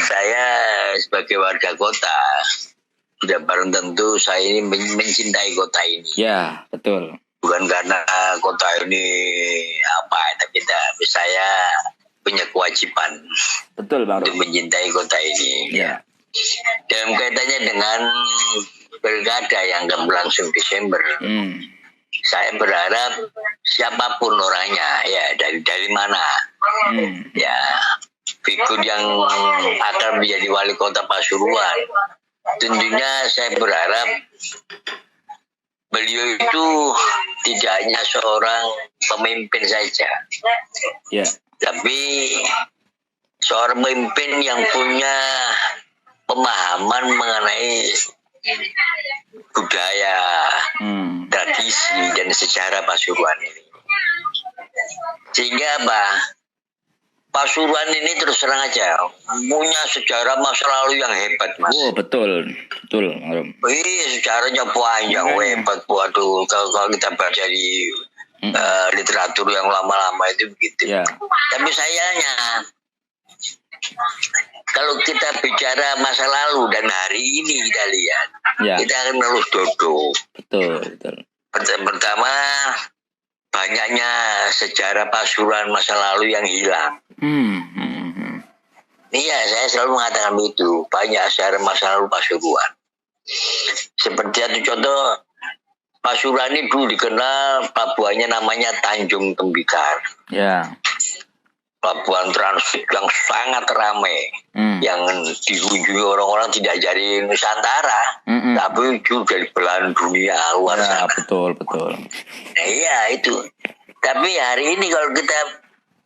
Saya sebagai warga kota, sudah barang tentu saya ini mencintai kota ini. Ya, betul. Bukan karena kota ini apa, tapi saya punya kewajiban Betul, Bang untuk Rum. mencintai kota ini. Ya. Dalam kaitannya dengan pilkada yang akan berlangsung Desember, saya berharap siapapun orangnya, ya dari mana, ya figur yang akan menjadi wali kota Pasuruan, tentunya saya berharap beliau itu tidak hanya seorang pemimpin saja, tapi seorang pemimpin yang punya pemahaman mengenai budaya, tradisi, dan sejarah Pasuruan ini. Sehingga apa? Pasuruan ini terus terang aja punya sejarah masa lalu yang hebat, Mas. Oh, betul, Rum. Iya, sejarahnya panjang, hebat. Waduh, kalau kita baca di literatur yang lama-lama itu begitu. Tapi sayangnya, kalau kita bicara masa lalu dan hari ini kita lihat, kita akan melulus dodo. Betul. Pertama, banyaknya sejarah Pasuruan masa lalu yang hilang. Iya, saya selalu mengatakan begitu. Banyak sejarah masa lalu Pasuruan. Seperti satu contoh, Pasuruan ini dulu dikenal pelabuhannya namanya Tanjung Tembikar. Pelabuhan transit yang sangat ramai, yang dikunjungi orang-orang tidak dari Nusantara, tapi juga dari belahan dunia luar sana. Betul. Iya, itu. Tapi hari ini kalau kita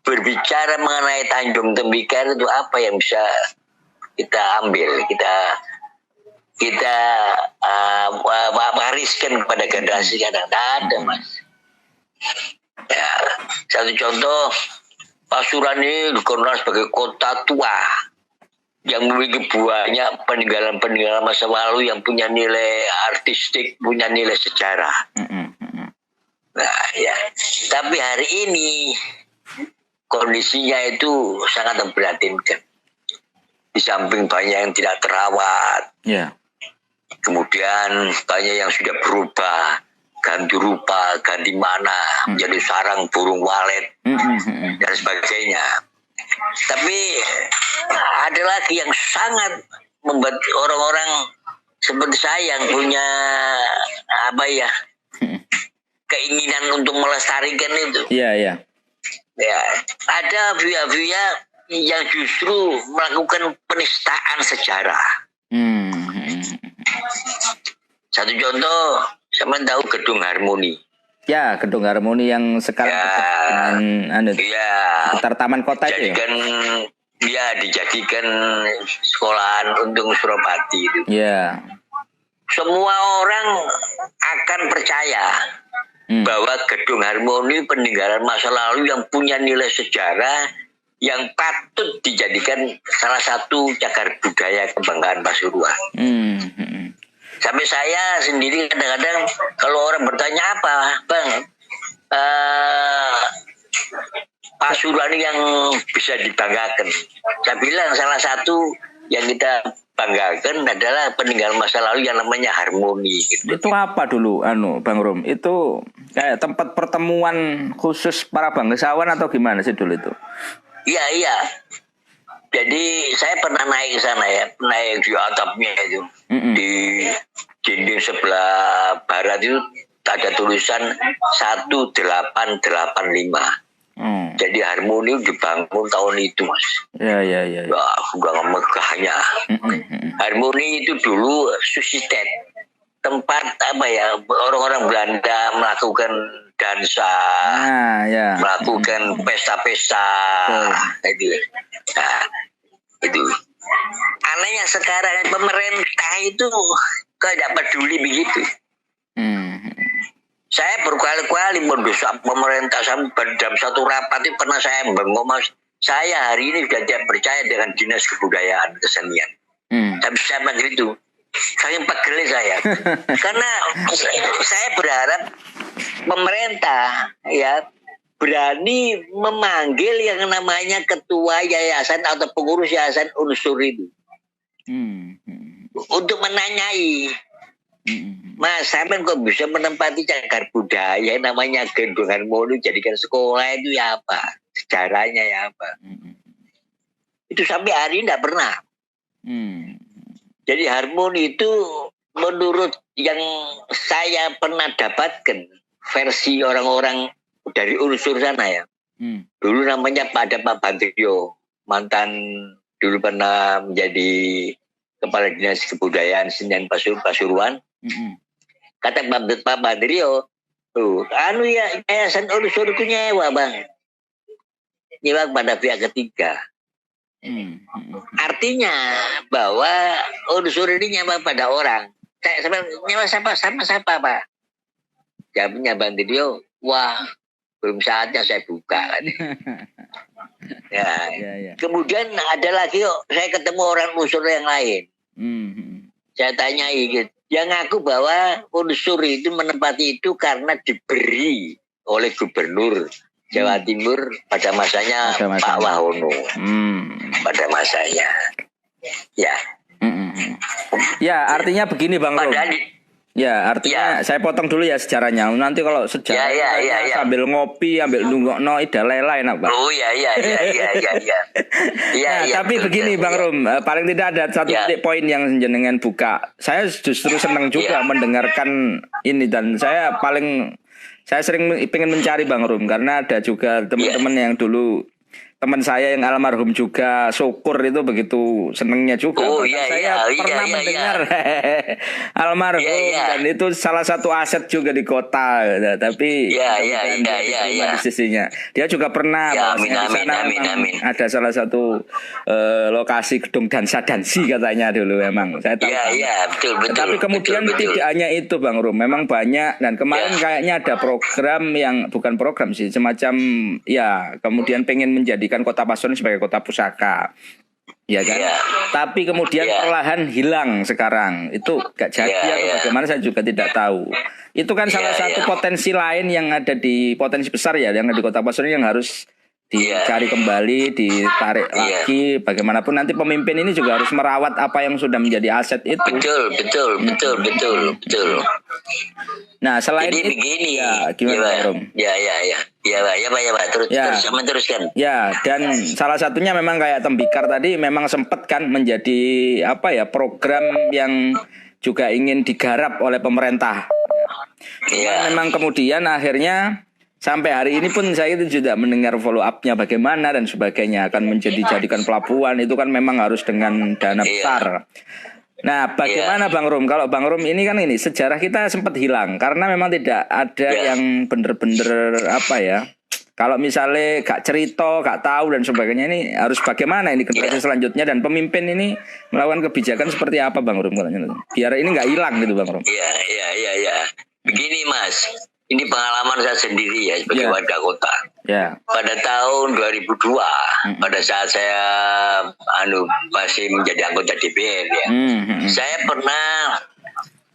berbicara mengenai Tanjung Tembikar, itu apa yang bisa kita ambil, kita wariskan kepada generasi kadang ada, Mas. Ya, satu contoh, Pasuruan ini dikenal sebagai kota tua yang memiliki banyak peninggalan-peninggalan masa lalu yang punya nilai artistik, punya nilai sejarah. Nah, ya. Tapi hari ini kondisinya itu sangat memprihatinkan. Di samping banyak yang tidak terawat, kemudian banyak yang sudah berubah, ganti rupa, ganti mana, menjadi sarang burung walet, dan sebagainya. Tapi ada lagi yang sangat membuat orang-orang seperti saya yang punya keinginan untuk melestarikan itu. Iya. Ya, ada via-via yang justru melakukan penistaan sejarah. Satu contoh, saya tahu Gedung Harmoni. Ya, Gedung Harmoni yang sekarang dengan sekitar Taman Kota itu dijadikan sekolahan untuk Suropati itu. Semua orang akan percaya bahwa Gedung Harmoni peninggalan masa lalu yang punya nilai sejarah yang patut dijadikan salah satu cagar budaya kebanggaan Pasuruan. Sampai saya sendiri kadang-kadang kalau orang bertanya apa, Bang, Pasuruan yang bisa dibanggakan, saya bilang salah satu yang kita banggakan adalah peninggalan masa lalu yang namanya Harmoni. Gitu. Itu apa dulu, Bang Rum? Itu kayak tempat pertemuan khusus para bangsawan atau gimana sih dulu itu? Iya. Jadi saya pernah naik ke sana ya, naik di atapnya itu, di dinding sebelah barat itu ada tulisan 1885. Jadi Harmoni dibangun tahun itu, Mas. Iya. Wah, sudah megahnya. Harmoni itu dulu Susited, tempat orang-orang Belanda melakukan dansa, melakukan pesta-pesta, itu. Anehnya sekarang pemerintah itu tidak peduli begitu. Saya berkali-kali mendesak pemerintah, dalam satu rapat itu pernah saya ngomong, saya hari ini sudah tidak percaya dengan dinas kebudayaan kesenian. Tapi saya begitu. Saya pegel saya. Karena saya berharap pemerintah berani memanggil yang namanya ketua yayasan atau pengurus yayasan unsur itu untuk menanyai, Mas, sampean kok bisa menempati cagar budaya namanya Gendong Harmoni jadikan sekolah itu ya apa? Sejarahnya ya apa? Itu sampai hari ini tidak pernah. Jadi Harmoni itu menurut yang saya pernah dapatkan versi orang-orang dari unsur sana ya. Dulu namanya ada Pak Bandrio, mantan dulu pernah menjadi Kepala Dinas Kebudayaan Senian Pasuruan. Kata Pak Bandrio, anu ya yayasan unsurku nyewa bang, nyewa pada pihak ketiga. Artinya bahwa unsur ini nyewa pada orang. Saya nyewa sama siapa Pak? Jawabnya Bandrio, wah belum saatnya saya buka kan. Ya. Kemudian ada lagi saya ketemu orang unsur yang lain. Saya tanyai gitu. Yang ngaku bahwa unsur itu menempati itu karena diberi oleh Gubernur Jawa Timur pada masanya Pak Wahono. Pada masanya. Ya. Ya, artinya begini Bang Rom. Ya, artinya saya potong dulu ya sejarahnya. Nanti kalau sejarah sambil ngopi, ambil nunggokno ida lele enak, Pak. Oh iya. Tapi betul, begini Bang Rom, paling tidak ada satu titik poin yang jenengan buka. Saya justru senang juga mendengarkan ini dan saya sering pengen mencari Bang Rom karena ada juga teman-teman yang dulu teman saya yang almarhum juga syukur itu begitu senengnya juga. Saya pernah mendengar almarhum dan itu salah satu aset juga di kota. Tapi di sisinya dia juga pernah di sana ada salah satu lokasi gedung dansa-dansi katanya dulu memang. Saya tahu. Betul. Tapi kemudian tidak hanya itu Bang Rum, memang banyak dan kemarin kayaknya ada program yang bukan program sih, semacam kemudian pengen menjadi Kota Pasuruan sebagai kota pusaka, ya kan? Tapi kemudian perlahan hilang sekarang. Itu gak jadi atau bagaimana saya juga tidak tahu. Itu kan salah satu potensi lain yang ada di potensi besar ya, yang ada di Kota Pasuruan yang harus dicari kembali, ditarik lagi. Bagaimanapun nanti pemimpin ini juga harus merawat apa yang sudah menjadi aset itu. Betul. Nah, selain jadi itu, begini, gimana, Rom? Pak. Teruskan. Ya, dan salah satunya memang kayak Tembikar tadi memang sempat kan menjadi program yang juga ingin digarap oleh pemerintah. Memang kemudian akhirnya sampai hari ini pun saya itu juga mendengar follow up-nya bagaimana dan sebagainya akan jadikan pelabuhan itu kan memang harus dengan dana besar. Nah, bagaimana Bang Rum? Kalau Bang Rum ini kan sejarah kita sempat hilang karena memang tidak ada yang bener-bener kalau misalnya gak cerita, gak tahu dan sebagainya ini harus bagaimana ini generasi selanjutnya dan pemimpin ini melakukan kebijakan seperti apa Bang Rum? Biar ini gak hilang gitu Bang Rum. Iya. Begini Mas. Ini pengalaman saya sendiri ya sebagai warga kota. Pada tahun 2002, pada saat saya masih menjadi anggota DPR ya, saya pernah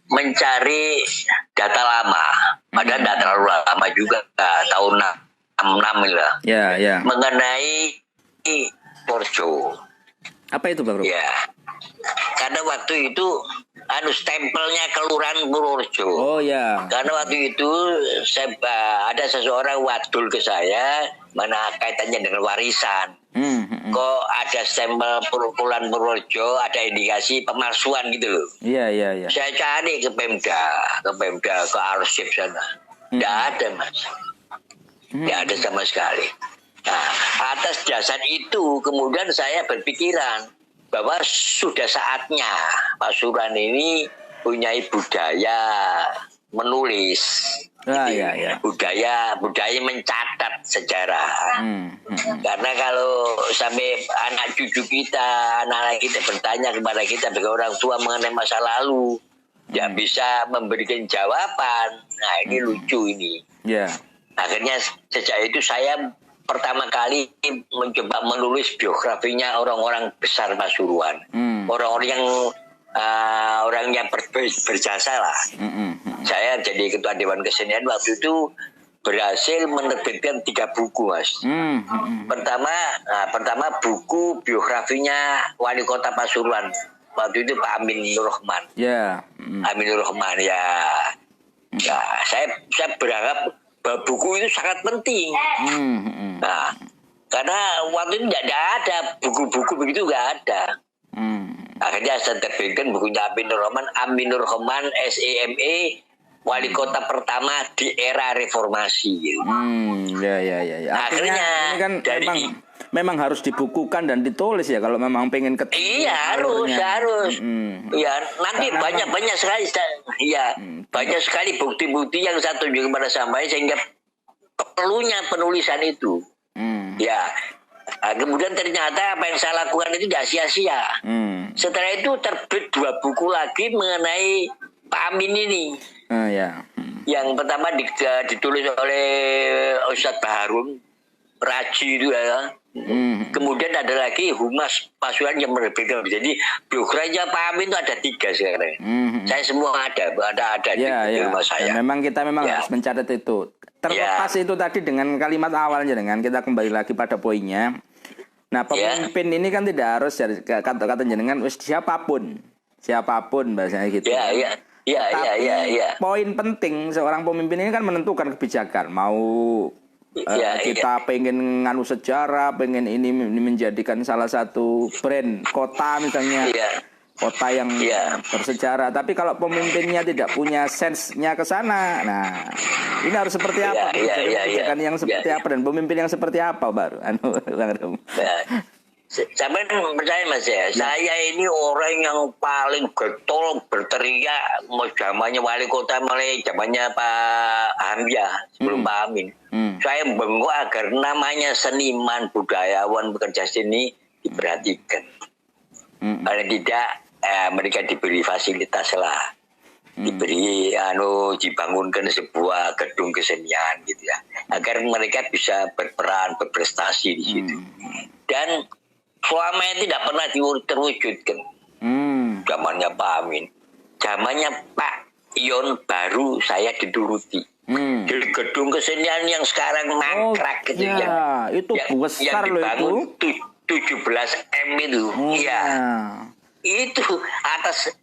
mencari data lama, padahal data terlalu lama juga, tahun 66 lah, mengenai Purworejo. Apa itu Bang Rum? Karena waktu itu stempelnya Kelurahan Purworejo. Karena waktu itu ada seseorang wadul ke saya mana kaitannya dengan warisan. Kok ada stempel Kelurahan Purworejo, ada indikasi pemalsuan gitu loh. Saya cari ke Pemda, ke arsip sana. Tidak ada Mas. Tidak ada sama sekali. Nah, atas dasar itu kemudian saya berpikiran bahwa sudah saatnya Pasuruan ini punya budaya menulis, budaya mencatat sejarah. Karena kalau sampai anak cucu kita, anak kita bertanya kepada kita sebagai orang tua mengenai masa lalu, tidak bisa memberikan jawaban. Nah ini lucu ini. Akhirnya sejak itu saya pertama kali mencoba menulis biografinya orang-orang besar Pasuruan, orang yang berjasa lah. Saya jadi ketua Dewan Kesenian waktu itu berhasil menerbitkan 3 buku, Mas. Pertama buku biografinya Wali Kota Pasuruan. Waktu itu Pak Amin Nur Rahman. Amin Nur Rahman ya. Ya, saya berharap bahwa buku itu sangat penting. Nah, karena waktu itu tidak ada buku-buku begitu, nggak ada. Akhirnya saya terbitkan bukunya Amin Nur Rahman SEME, Wali Kota pertama di era reformasi. Gitu. Ya. Akhirnya ini kan memang harus dibukukan dan ditulis ya kalau memang pengen ketemu. Iya harus. Ya nanti banyak sekali. Ya banyak sekali bukti-bukti yang saya tunjukkan pada sampai sehingga perlunya penulisan itu. Ya. Nah, kemudian ternyata apa yang saya lakukan itu tidak sia-sia. Setelah itu terbit 2 buku lagi mengenai Pak Amin ini. Yang pertama ditulis oleh Ustadz Baharun Raji itu ya. Kemudian ada lagi Humas Pasuruan yang menerbitkan. Jadi biografinya Pak Amin itu ada 3 sekarang. Saya semua ada di rumah saya. Memang kita harus mencatat itu. Terlepas itu tadi dengan kalimat awalnya, dengan kita kembali lagi pada poinnya. Nah, pemimpin ini kan tidak harus kata-kata jenengan siapapun bahasanya gitu. Tapi poin penting seorang pemimpin ini kan menentukan kebijakan. Mau kita pengen nganu sejarah, pengen ini menjadikan salah satu brand kota misalnya. Kota yang bersejarah, tapi kalau pemimpinnya tidak punya sense-nya ke sana, nah ini harus seperti apa? Kebijakan yang seperti apa dan pemimpin yang seperti apa baru? Sampai percaya Mas ya, saya ini orang yang paling getol berteriak zamannya wali kota mulai zamannya Pak Hamzah sebelum Pak Amin. Saya bengok agar namanya seniman, budayawan, pekerja seni diperhatikan. Paling tidak mereka diberi fasilitas lah, diberi dibangunkan sebuah gedung kesenian gitu ya, agar mereka bisa berperan, berprestasi di situ. Dan selama ini tidak pernah terwujudkan. Zamannya Pak Amin, zamannya Pak Ion baru saya dituruti. Di gedung kesenian yang sekarang mangkrak gitu ya. Itu besar loh itu. 17 M itu. Itu atas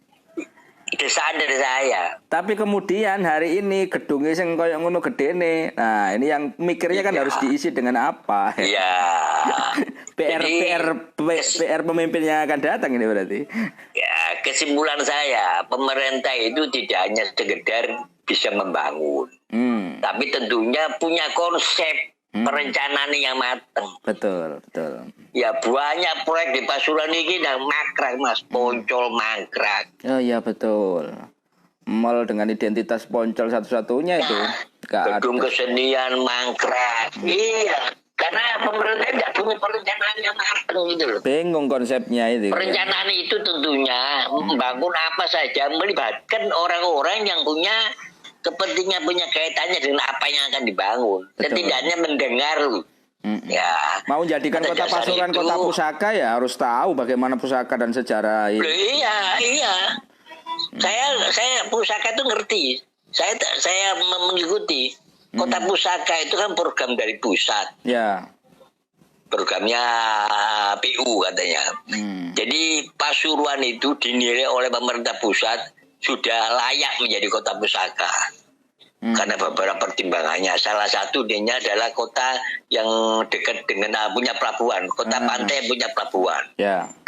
desaan dari saya. Tapi kemudian hari ini gedungnya yang koyo ngono gedene. Nah, ini yang mikirnya kan harus diisi dengan apa? PR pemimpin yang akan datang ini berarti. Ya, kesimpulan saya, pemerintah itu tidak hanya sekedar bisa membangun. Tapi tentunya punya konsep perencanaan yang matang. Betul. Ya banyak proyek di Pasuruan ini yang mangkrak Mas, Poncol mangkrak. Oh iya betul. Mall dengan identitas Poncol satu-satunya itu. Gedung kesenian mangkrak. Iya, karena pemerintah tidak punya perencanaan yang matang gitu loh. Bingung konsepnya itu. Perencanaan itu tentunya membangun apa saja melibatkan orang-orang yang punya kepentingan, punya kaitannya dengan apa yang akan dibangun. Setidaknya mendengar ya. Mau jadikan kota Pasuruan kota pusaka ya harus tahu bagaimana pusaka dan sejarah ini. Iya. Saya pusaka itu ngerti. Saya mengikuti. Kota pusaka itu kan program dari pusat. Ya. Programnya PU katanya. Jadi Pasuruan itu dinilai oleh pemerintah pusat sudah layak menjadi kota pusaka. Karena beberapa pertimbangannya. Salah satu dia adalah kota yang dekat dengan punya pelabuhan. Kota pantai yang punya pelabuhan.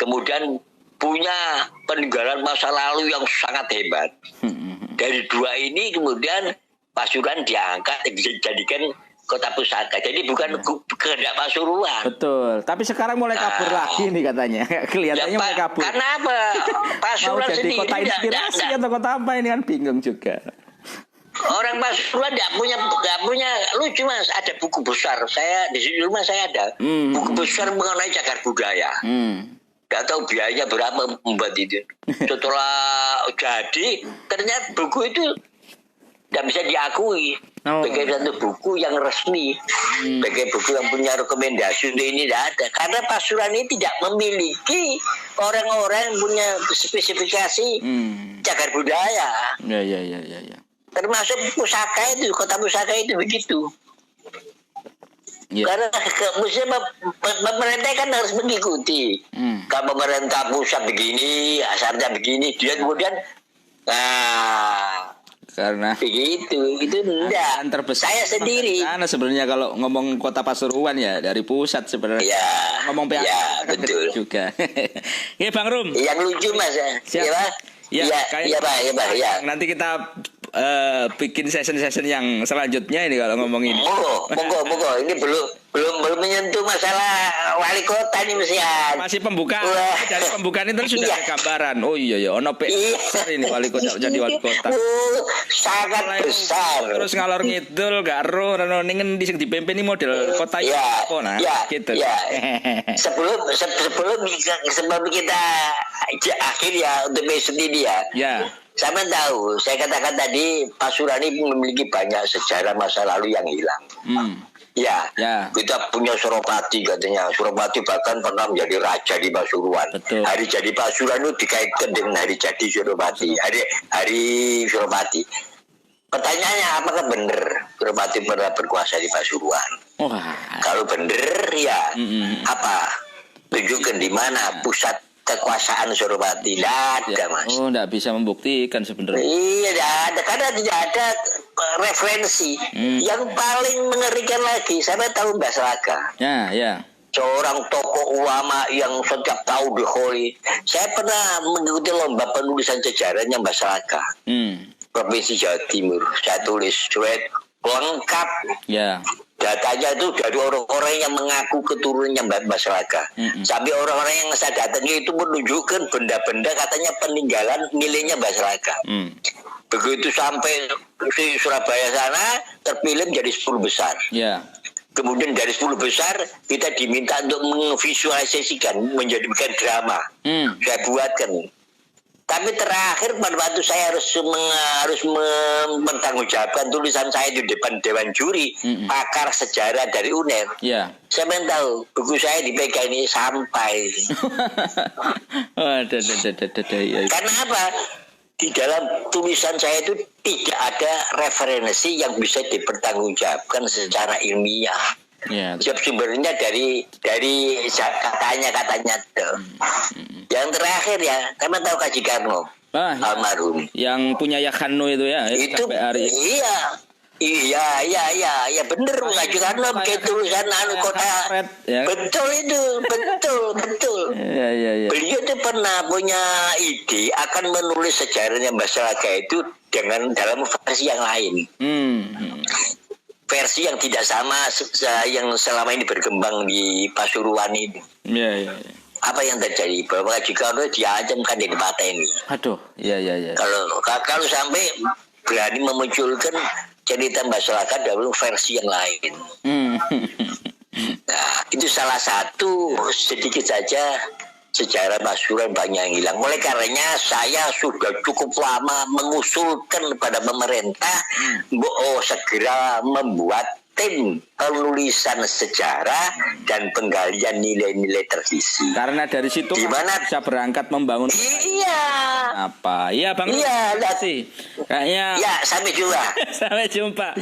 Kemudian punya peninggalan masa lalu yang sangat hebat. Dari 2 ini kemudian Pasuruan diangkat dijadikan kota pusaka. Jadi bukan kehendak Pasuruan. Betul. Tapi sekarang mulai kabur lagi nih katanya. Kelihatannya mulai kabur. Karena apa? Pasuruan jadi sendiri kota inspirasi atau kota apa ini kan bingung juga. Orang Pasuruan nggak punya lucu Mas. Ada buku besar. Saya di sini rumah saya ada buku besar mengenai cagar budaya. Gak tahu biayanya berapa membuat itu. Setelah jadi ternyata buku itu tidak bisa diakui sebagai satu buku yang resmi, sebagai buku yang punya rekomendasi. Ini tidak ada karena Pasuruan ini tidak memiliki orang-orang yang punya spesifikasi cagar budaya. Ya. Termasuk pusaka itu, kota pusaka itu begitu. Karena maksudnya pemerintah kan harus mengikuti. Kalau pemerintah pusat begini, asalnya begini, dia kemudian karena begitu, itu enggak. Saya sendiri. Karena sebenarnya kalau ngomong Kota Pasuruan ya dari pusat sebenarnya. Ya, ngomong PHK ya, betul juga. Ya Bang Rum. Yang lucu Mas ya. Siap. Ya, Pak. Nanti kita bikin session-session yang selanjutnya ini kalau ngomong ini. Monggo. Ini belum menyentuh masalah wali kota nih Mas ya. Masih pembukaan. Dari pembukaan itu sudah ada gambaran. Oh iya ono besar ini wali kota jadi wali kota. Sangat besar. Terus ngalor ngidul gak ro ningen di sing dipimpin model kota apa nah gitu. Ya. Sebelum kita akhir ya untuk besok ini ya. Ya. Sama tahu, saya katakan tadi Pasuruan ini memiliki banyak sejarah masa lalu yang hilang. Ya, kita punya Suropati katanya. Suropati bahkan pernah menjadi raja di Pasuruan. Betul. Hari jadi Pasuruan itu dikaitkan dengan hari jadi Suropati. Hari Suropati. Pertanyaannya apakah benar Suropati pernah berkuasa di Pasuruan? Kalau benar ya apa? Tunjukkan di mana pusat kekuasaan Suropati. Tidak ada Mas. Tidak bisa membuktikan sebenarnya. Iya, tidak ada karena tidak ada referensi. Yang paling mengerikan lagi, saya tahu Mbak Selaka. Ya. Seorang tokoh ulama yang setiap tahun diholi. Saya pernah mengikuti lomba penulisan sejarahnya Mbak Selaka. Provinsi Jawa Timur. Saya tulis surat lengkap. Ya. Datanya itu dari orang-orang yang mengaku keturunannya Mbak Selaka. Sampai orang-orang yang saya datangi itu menunjukkan benda-benda katanya peninggalan miliknya Mbak Selaka. Begitu sampai di Surabaya sana terpilih menjadi 10 besar. Kemudian dari 10 besar kita diminta untuk memvisualisasikan menjadikan drama. Saya buatkan. Tapi terakhir pada waktu saya harus mempertanggungjawabkan tulisan saya di depan Dewan Juri pakar sejarah dari UNER. Saya pengen tahu buku saya dipegang ini sampai. Karena apa? Di dalam tulisan saya itu tidak ada referensi yang bisa dipertanggungjawabkan secara ilmiah. Sumbernya dari katanya tuh. Yang terakhir ya, kamu tahu Kaji Karno almarhum yang punya Yakhano itu ya. Itu iya bener Kaji Karno pakai tulisan kota. Betul itu, betul. Beliau itu pernah punya ide akan menulis sejarahnya masyarakat itu dengan dalam versi yang lain. Versi yang tidak sama yang selama ini berkembang di Pasuruan ini. Apa yang terjadi? Bahwa jika diancamkan di tempat ini. Kalau sampai berani memunculkan cerita masyarakat dalam versi yang lain. Nah, itu salah satu sedikit saja sejarah Pasuruan banyak yang hilang. Oleh karenanya saya sudah cukup lama mengusulkan kepada pemerintah segera membuat tim penulisan sejarah dan penggalian nilai-nilai tradisi. Karena dari situ bisa berangkat membangun. Bang? Iya, sampai jumpa. Sampai jumpa.